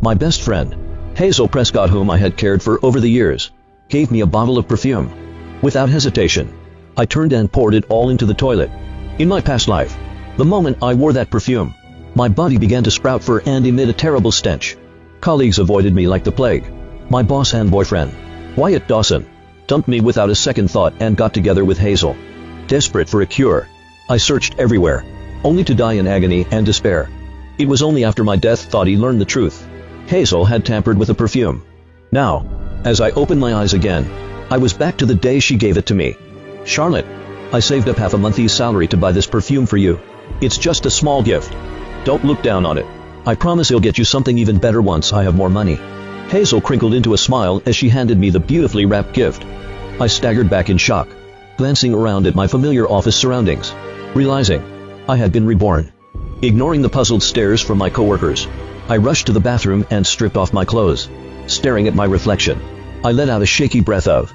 My best friend, Hazel Prescott, whom I had cared for over the years, gave me a bottle of perfume. Without hesitation, I turned and poured it all into the toilet. In my past life, the moment I wore that perfume, my body began to sprout fur and emit a terrible stench. Colleagues avoided me like the plague. My boss and boyfriend, Wyatt Dawson, dumped me without a second thought and got together with Hazel. Desperate for a cure, I searched everywhere, only to die in agony and despair. It was only after my death thought he learned the truth. Hazel had tampered with a perfume. Now, as I opened my eyes again, I was back to the day she gave it to me. Charlotte, I saved up half a month's salary to buy this perfume for you. It's just a small gift. Don't look down on it. I promise I'll get you something even better once I have more money. Hazel crinkled into a smile as she handed me the beautifully wrapped gift. I staggered back in shock, glancing around at my familiar office surroundings, realizing I had been reborn. Ignoring the puzzled stares from my coworkers, I rushed to the bathroom and stripped off my clothes. Staring at my reflection, I let out a shaky breath of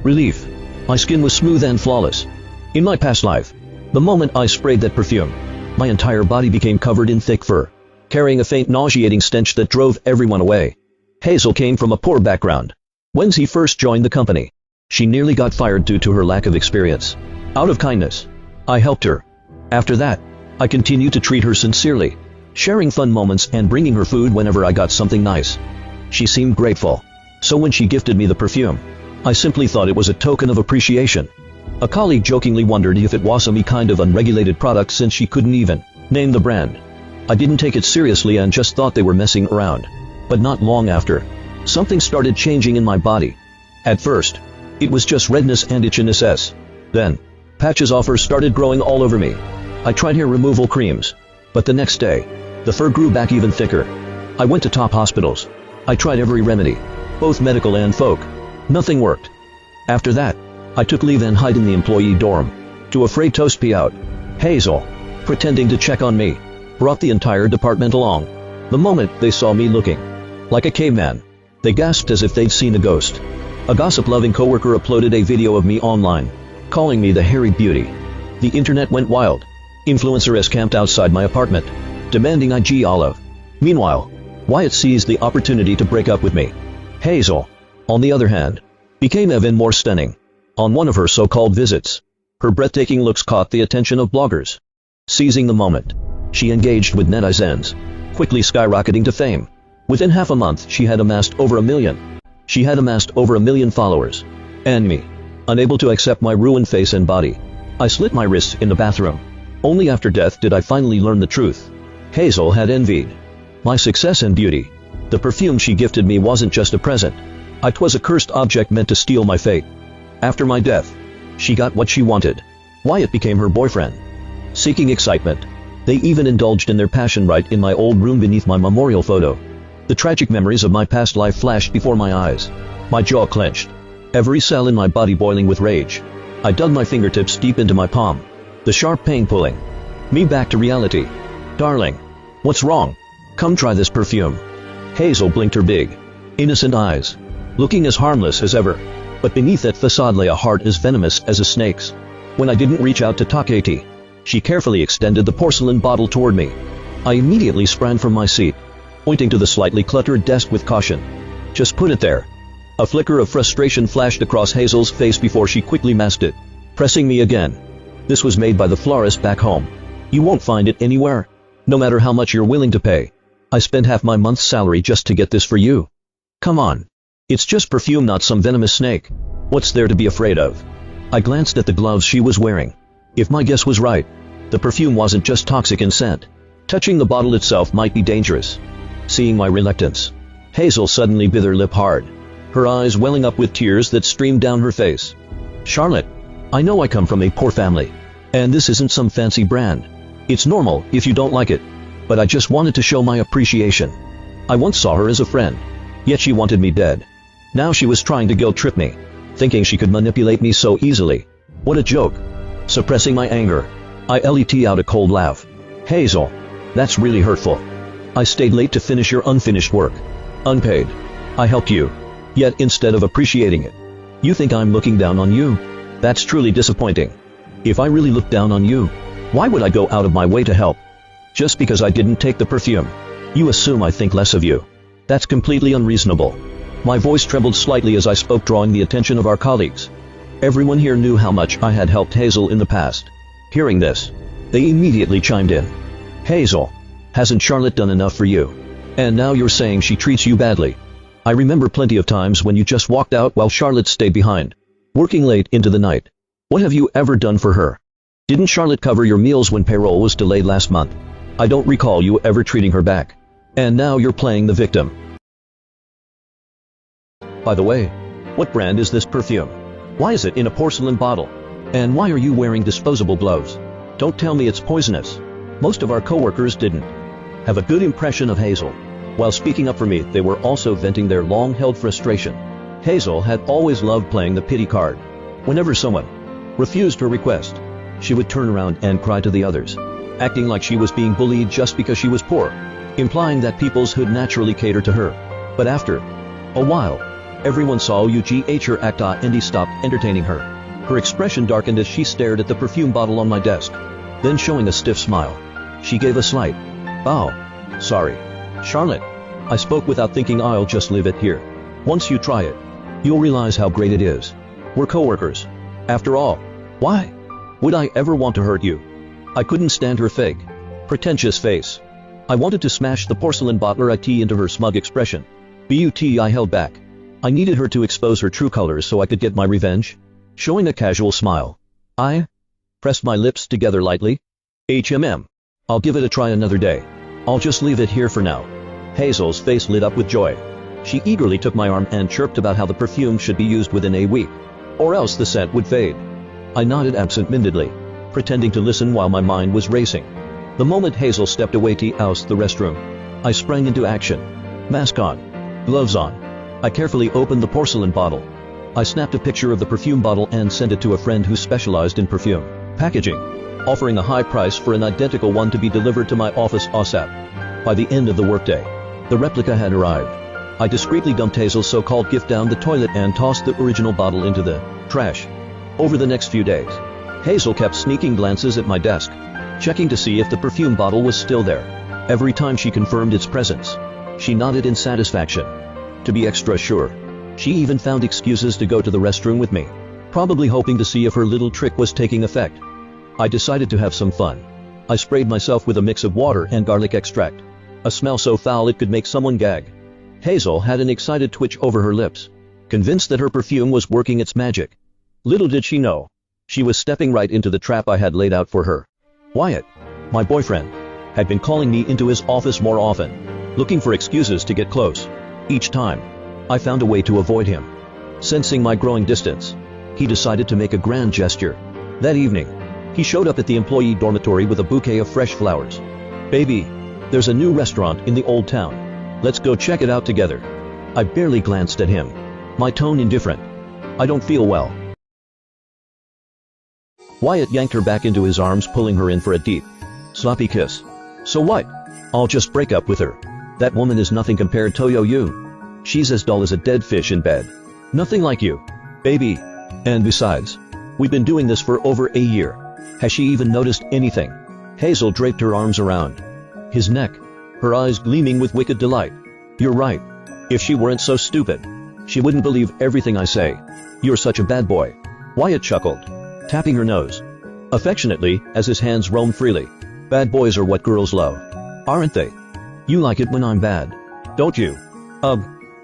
relief. My skin was smooth and flawless. In my past life, the moment I sprayed that perfume, my entire body became covered in thick fur, carrying a faint nauseating stench that drove everyone away. Hazel came from a poor background. When she first joined the company, she nearly got fired due to her lack of experience. Out of kindness, I helped her. After that, I continued to treat her sincerely, sharing fun moments and bringing her food whenever I got something nice. She seemed grateful, so when she gifted me the perfume, I simply thought it was a token of appreciation. A colleague jokingly wondered if it was some kind of unregulated product since she couldn't even name the brand. I didn't take it seriously and just thought they were messing around. But not long after, something started changing in my body. At first, it was just redness and itchiness. Then, patches of fur started growing all over me. I tried hair removal creams, but the next day, the fur grew back even thicker. I went to top hospitals. I tried every remedy, both medical and folk. Nothing worked. After that, I took leave and hid in the employee dorm, too afraid to speak out. Hazel, pretending to check on me, brought the entire department along. The moment they saw me looking like a caveman, they gasped as if they'd seen a ghost. A gossip-loving coworker uploaded a video of me online, calling me the hairy beauty. The internet went wild. Influencers camped outside my apartment, demanding IG olive. Meanwhile, Wyatt seized the opportunity to break up with me. Hazel, on the other hand, became even more stunning. On one of her so-called visits, her breathtaking looks caught the attention of bloggers. Seizing the moment, she engaged with netizens, quickly skyrocketing to fame. Within half a month, she had amassed over 1 million. She had amassed over 1 million followers. And me, unable to accept my ruined face and body, I slit my wrists in the bathroom. Only after death did I finally learn the truth. Hazel had envied my success and beauty. The perfume she gifted me wasn't just a present. It was a cursed object meant to steal my fate. After my death, she got what she wanted. Wyatt became her boyfriend. Seeking excitement, they even indulged in their passion right in my old room beneath my memorial photo. The tragic memories of my past life flashed before my eyes. My jaw clenched, every cell in my body boiling with rage. I dug my fingertips deep into my palm, the sharp pain pulling me back to reality. Darling, what's wrong? Come try this perfume. Hazel blinked her big, innocent eyes, looking as harmless as ever. But beneath that facade lay a heart as venomous as a snake's. When I didn't reach out to Takati, she carefully extended the porcelain bottle toward me. I immediately sprang from my seat, pointing to the slightly cluttered desk with caution. Just put it there. A flicker of frustration flashed across Hazel's face before she quickly masked it, pressing me again. This was made by the florist back home. You won't find it anywhere, no matter how much you're willing to pay. I spent half my month's salary just to get this for you. Come on. It's just perfume, not some venomous snake. What's there to be afraid of? I glanced at the gloves she was wearing. If my guess was right, the perfume wasn't just toxic in scent. Touching the bottle itself might be dangerous. Seeing my reluctance, Hazel suddenly bit her lip hard, her eyes welling up with tears that streamed down her face. Charlotte, I know I come from a poor family, and this isn't some fancy brand. It's normal if you don't like it, but I just wanted to show my appreciation. I once saw her as a friend, yet she wanted me dead. Now she was trying to guilt-trip me, thinking she could manipulate me so easily. What a joke. Suppressing my anger, I let out a cold laugh. Hazel, that's really hurtful. I stayed late to finish your unfinished work. Unpaid. I helped you. Yet instead of appreciating it, you think I'm looking down on you. That's truly disappointing. If I really looked down on you, why would I go out of my way to help? Just because I didn't take the perfume, you assume I think less of you. That's completely unreasonable. My voice trembled slightly as I spoke, drawing the attention of our colleagues. Everyone here knew how much I had helped Hazel in the past. Hearing this, they immediately chimed in. Hazel, hasn't Charlotte done enough for you? And now you're saying she treats you badly. I remember plenty of times when you just walked out while Charlotte stayed behind, working late into the night. What have you ever done for her? Didn't Charlotte cover your meals when payroll was delayed last month? I don't recall you ever treating her back. And now you're playing the victim. By the way, what brand is this perfume? Why is it in a porcelain bottle? And why are you wearing disposable gloves? Don't tell me it's poisonous. Most of our coworkers didn't have a good impression of Hazel. While speaking up for me, they were also venting their long-held frustration. Hazel had always loved playing the pity card. Whenever someone refused her request, she would turn around and cry to the others, acting like she was being bullied just because she was poor, implying that peoples would naturally cater to her. But after a while, everyone saw her act and he stopped entertaining her. Her expression darkened as she stared at the perfume bottle on my desk. Then, showing a stiff smile, she gave a slight bow. Sorry, Charlotte. I spoke without thinking. I'll just leave it here. Once you try it, you'll realize how great it is. We're coworkers. After all, why would I ever want to hurt you? I couldn't stand her fake, pretentious face. I wanted to smash the porcelain bottle right into her smug expression. I held back. I needed her to expose her true colors so I could get my revenge. Showing a casual smile, I pressed my lips together lightly. I'll give it a try another day. I'll just leave it here for now. Hazel's face lit up with joy. She eagerly took my arm and chirped about how the perfume should be used within a week, or else the scent would fade. I nodded absent-mindedly, pretending to listen while my mind was racing. The moment Hazel stepped away to use the restroom, I sprang into action. Mask on, gloves on. I carefully opened the porcelain bottle. I snapped a picture of the perfume bottle and sent it to a friend who specialized in perfume packaging, offering a high price for an identical one to be delivered to my office ASAP. By the end of the workday, the replica had arrived. I discreetly dumped Hazel's so-called gift down the toilet and tossed the original bottle into the trash. Over the next few days, Hazel kept sneaking glances at my desk, checking to see if the perfume bottle was still there. Every time she confirmed its presence, she nodded in satisfaction. To be extra sure, she even found excuses to go to the restroom with me, probably hoping to see if her little trick was taking effect. I decided to have some fun. I sprayed myself with a mix of water and garlic extract, a smell so foul it could make someone gag. Hazel had an excited twitch over her lips, convinced that her perfume was working its magic. Little did she know, she was stepping right into the trap I had laid out for her. Wyatt, my boyfriend, had been calling me into his office more often, looking for excuses to get close. Each time, I found a way to avoid him. Sensing my growing distance, he decided to make a grand gesture. That evening, he showed up at the employee dormitory with a bouquet of fresh flowers. Baby, there's a new restaurant in the old town. Let's go check it out together. I barely glanced at him, my tone indifferent. I don't feel well. Wyatt yanked her back into his arms, pulling her in for a deep, sloppy kiss. So what? I'll just break up with her. That woman is nothing compared to you. She's as dull as a dead fish in bed. Nothing like you, baby. And besides, we've been doing this for over a year. Has she even noticed anything? Hazel draped her arms around his neck, her eyes gleaming with wicked delight. You're right. If she weren't so stupid, she wouldn't believe everything I say. You're such a bad boy. Wyatt chuckled, tapping her nose affectionately as his hands roamed freely. Bad boys are what girls love, aren't they? You like it when I'm bad, don't you?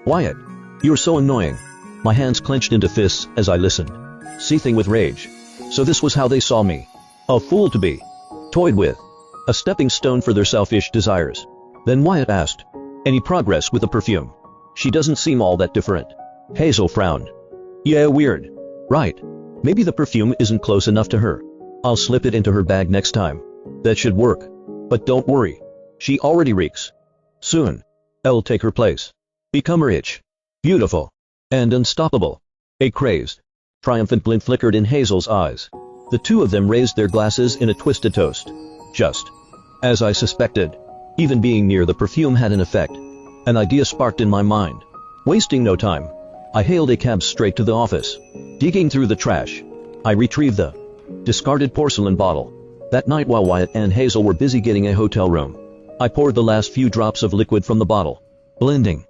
Wyatt, you're so annoying. My hands clenched into fists as I listened, seething with rage. So this was how they saw me. A fool to be toyed with, a stepping stone for their selfish desires. Then Wyatt asked, any progress with the perfume? She doesn't seem all that different. Hazel frowned. Yeah, weird. Right. Maybe the perfume isn't close enough to her. I'll slip it into her bag next time. That should work. But don't worry. She already reeks. Soon, I'll take her place. Become rich, beautiful, and unstoppable. A crazed, triumphant glint flickered in Hazel's eyes. The two of them raised their glasses in a twisted toast. Just as I suspected, even being near the perfume had an effect. An idea sparked in my mind. Wasting no time, I hailed a cab straight to the office. Digging through the trash, I retrieved the discarded porcelain bottle. That night, while Wyatt and Hazel were busy getting a hotel room, I poured the last few drops of liquid from the bottle, blending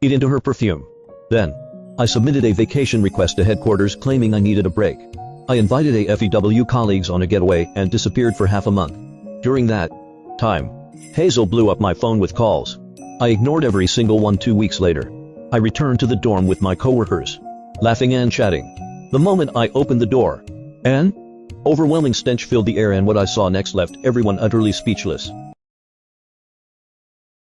it into her perfume. Then, I submitted a vacation request to headquarters claiming I needed a break. I invited AFEW colleagues on a getaway and disappeared for half a month. During that time, Hazel blew up my phone with calls. I ignored every single one. 2 weeks later, I returned to the dorm with my coworkers, laughing and chatting. The moment I opened the door, an overwhelming stench filled the air, and what I saw next left everyone utterly speechless.